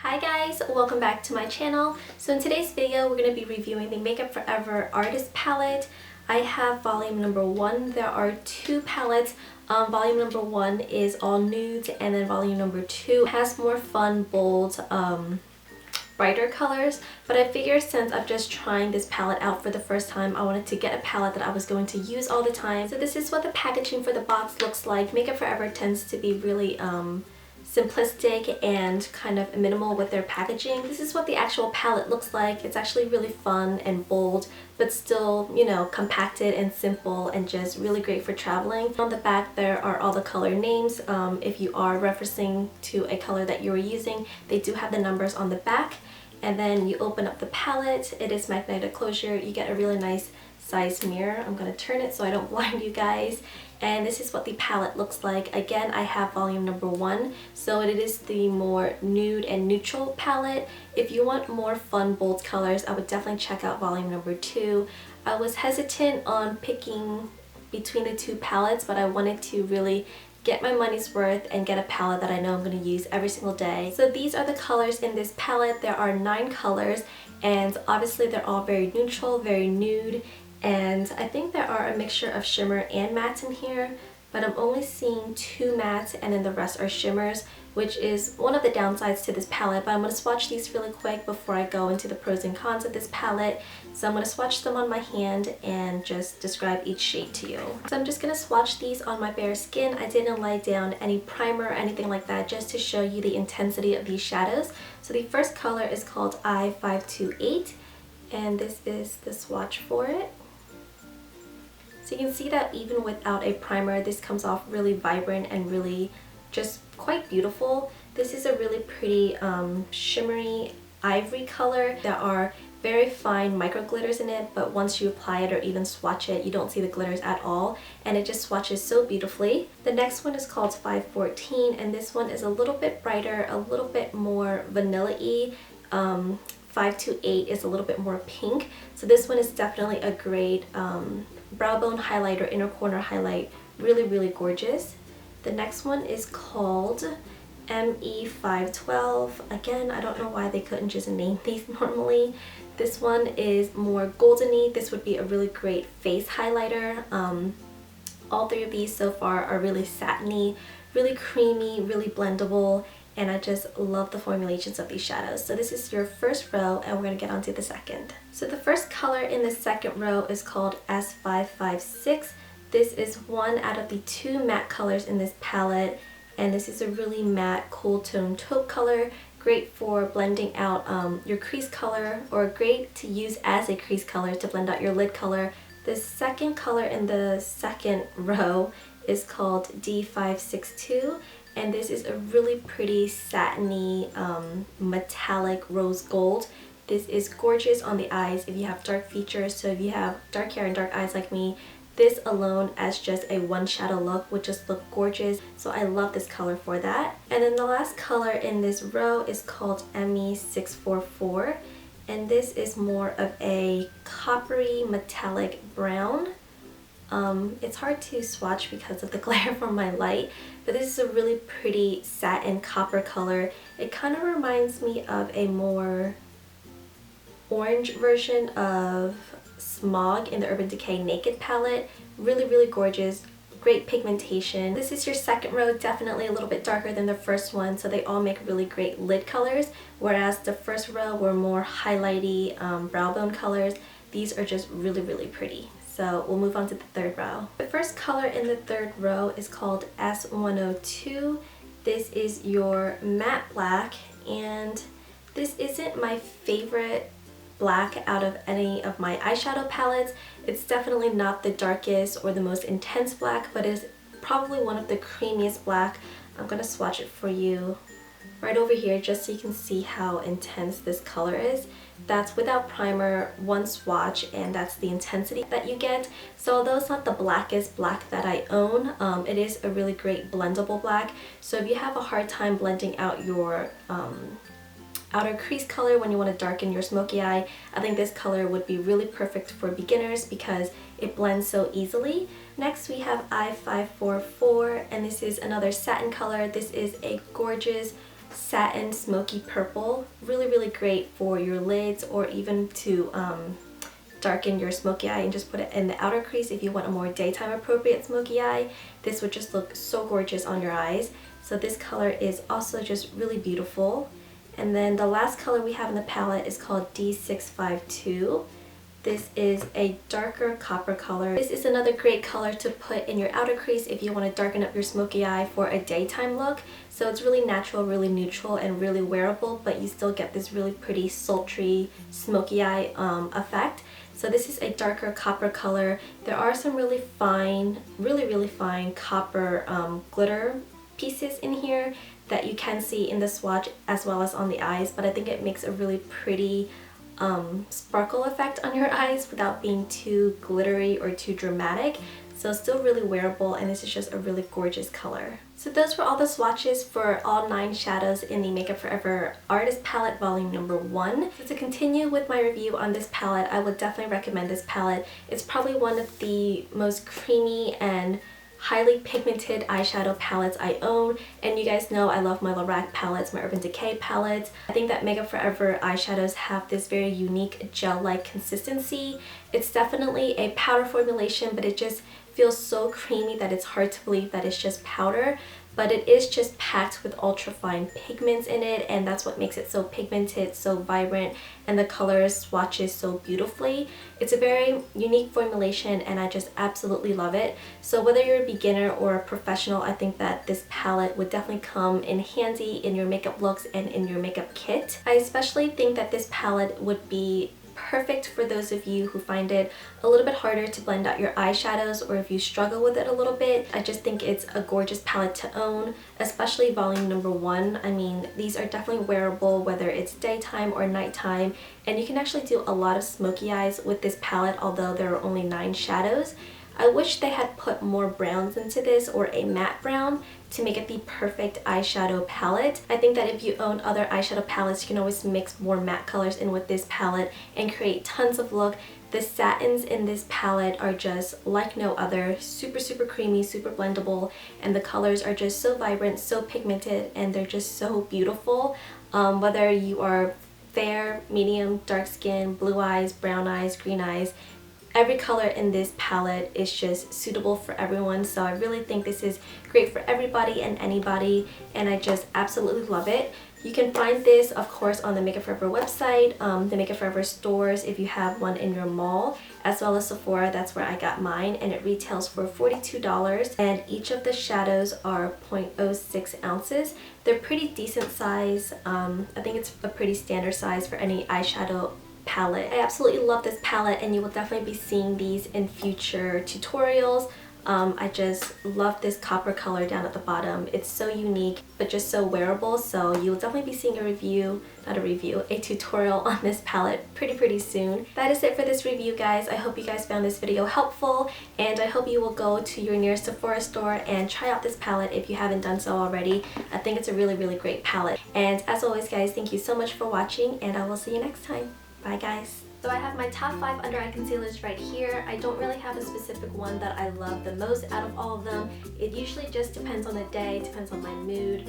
Hi guys, welcome back to my channel. So in today's video, we're going to be reviewing the Makeup Forever Artist Palette. I have volume number 1. There are 2 palettes. Volume number 1 is all nude, and then volume number 2 has more fun, bold, brighter colors. But I figured since I'm just trying this palette out for the first time, I wanted to get a palette that I was going to use all the time. So this is what the packaging for the box looks like. Makeup Forever tends to be really simplistic and kind of minimal with their packaging. This is what the actual palette looks like. It's actually really fun and bold, but still, you know, compacted and simple and just really great for traveling. On the back there are all the color names. If you are referencing to a color that you were using, they do have the numbers on the back. And then you open up the palette. It is magnetic closure. You get a really nice size mirror. I'm going to turn it so I don't blind you guys. And this is what the palette looks like. Again, I have volume number 1, so it is the more nude and neutral palette. If you want more fun, bold colors, I would definitely check out volume number 2. I was hesitant on picking between the 2 palettes, but I wanted to really get my money's worth and get a palette that I know I'm going to use every single day. So these are the colors in this palette. There are 9 colors, and obviously they're all very neutral, very nude. And I think there are a mixture of shimmer and mattes in here, but I'm only seeing 2 mattes and then the rest are shimmers, which is one of the downsides to this palette. But I'm going to swatch these really quick before I go into the pros and cons of this palette. So I'm going to swatch them on my hand and just describe each shade to you. So I'm just going to swatch these on my bare skin. I didn't lay down any primer or anything like that, just to show you the intensity of these shadows. So the first color is called I-528, and this is the swatch for it. So you can see that even without a primer, this comes off really vibrant and really just quite beautiful. This is a really pretty shimmery ivory color. There are very fine micro glitters in it, but once you apply it or even swatch it, you don't see the glitters at all, and it just swatches so beautifully. The next one is called 514, and this one is a little bit brighter, a little bit more vanilla-y. 528 is a little bit more pink, so this one is definitely a great brow bone highlight or inner corner highlight. Really gorgeous. The next one is called ME512. Again, I don't know why they couldn't just name these normally. This one is more goldeny. This would be a really great face highlighter. All 3 of these so far are really satiny, really creamy, really blendable, and I just love the formulations of these shadows. So this is your first row, and we're going to get on to the second. So the first color in the second row is called S556. This is one out of the 2 matte colors in this palette, and this is a really matte, cool tone taupe color. Great for blending out your crease color, or great to use as a crease color to blend out your lid color. The second color in the second row is called D562. And this is a really pretty satiny metallic rose gold. This is gorgeous on the eyes if you have dark features. So if you have dark hair and dark eyes like me, this alone as just a one shadow look would just look gorgeous. So I love this color for that. And then the last color in this row is called ME644. And this is more of a coppery metallic brown. It's hard to swatch because of the glare from my light, but this is a really pretty satin copper color. It kind of reminds me of a more orange version of Smog in the Urban Decay Naked palette. Really gorgeous, great pigmentation. This is your second row, definitely a little bit darker than the first one, so they all make really great lid colors, whereas the first row were more highlighty brow bone colors. These are just really pretty. So we'll move on to the third row. The first color in the third row is called S102. This is your matte black, and this isn't my favorite black out of any of my eyeshadow palettes. It's definitely not the darkest or the most intense black, but it's probably one of the creamiest black. I'm gonna swatch it for you right over here just so you can see how intense this color is. That's without primer, one swatch, and that's the intensity that you get. So although it's not the blackest black that I own, it is a really great blendable black. So if you have a hard time blending out your outer crease color when you want to darken your smoky eye, I think this color would be really perfect for beginners because it blends so easily. Next we have I-544, and this is another satin color. This is a gorgeous satin smoky purple. Really, really great for your lids or even to darken your smoky eye and just put it in the outer crease if you want a more daytime appropriate smoky eye. This would just look so gorgeous on your eyes. So this color is also just really beautiful. And then the last color we have in the palette is called D652. This is a darker copper color. This is another great color to put in your outer crease if you want to darken up your smoky eye for a daytime look. So it's really natural, really neutral, and really wearable, but you still get this really pretty sultry smoky eye effect. So this is a darker copper color. There are some really fine, really fine copper glitter pieces in here that you can see in the swatch as well as on the eyes, but I think it makes a really pretty sparkle effect on your eyes without being too glittery or too dramatic. So still really wearable, and this is just a really gorgeous color. So those were all the swatches for all 9 shadows in the Makeup Forever Artist Palette Volume Number 1. So to continue with my review on this palette, I would definitely recommend this palette. It's probably one of the most creamy and highly pigmented eyeshadow palettes I own, and you guys know I love my Lorac palettes, my Urban Decay palettes. I think that Makeup Forever eyeshadows have this very unique gel-like consistency. It's definitely a powder formulation, but it just feels so creamy that it's hard to believe that it's just powder. But it is just packed with ultra fine pigments in it, and that's what makes it so pigmented, so vibrant, and the colors swatches so beautifully. It's a very unique formulation, and I just absolutely love it. So whether you're a beginner or a professional, I think that this palette would definitely come in handy in your makeup looks and in your makeup kit. I especially think that this palette would be perfect for those of you who find it a little bit harder to blend out your eyeshadows, or if you struggle with it a little bit. I just think it's a gorgeous palette to own, especially Volume Number 1. I mean, these are definitely wearable whether it's daytime or nighttime, and you can actually do a lot of smoky eyes with this palette, although there are only 9 shadows. I wish they had put more browns into this, or a matte brown, to make it the perfect eyeshadow palette. I think that if you own other eyeshadow palettes, you can always mix more matte colors in with this palette and create tons of look. The satins in this palette are just like no other, super creamy, super blendable, and the colors are just so vibrant, so pigmented, and they're just so beautiful. Whether you are fair, medium, dark skin, blue eyes, brown eyes, green eyes, every color in this palette is just suitable for everyone. So I really think this is great for everybody and anybody, and I just absolutely love it. You can find this, of course, on the Makeup Forever website, the Makeup Forever stores if you have one in your mall, as well as Sephora. That's where I got mine, and it retails for $42, and each of the shadows are 0.06 ounces. They're pretty decent size. I think it's a pretty standard size for any eyeshadow palette. I absolutely love this palette, and you will definitely be seeing these in future tutorials. I just love this copper color down at the bottom. It's so unique, but just so wearable, so you will definitely be seeing a tutorial on this palette pretty soon. That is it for this review, guys. I hope you guys found this video helpful, and I hope you will go to your nearest Sephora store and try out this palette if you haven't done so already. I think it's a really great palette. And as always, guys, thank you so much for watching, and I will see you next time. Bye, guys. So I have my top 5 under eye concealers right here. I don't really have a specific one that I love the most out of all of them. It usually just depends on the day, depends on my mood.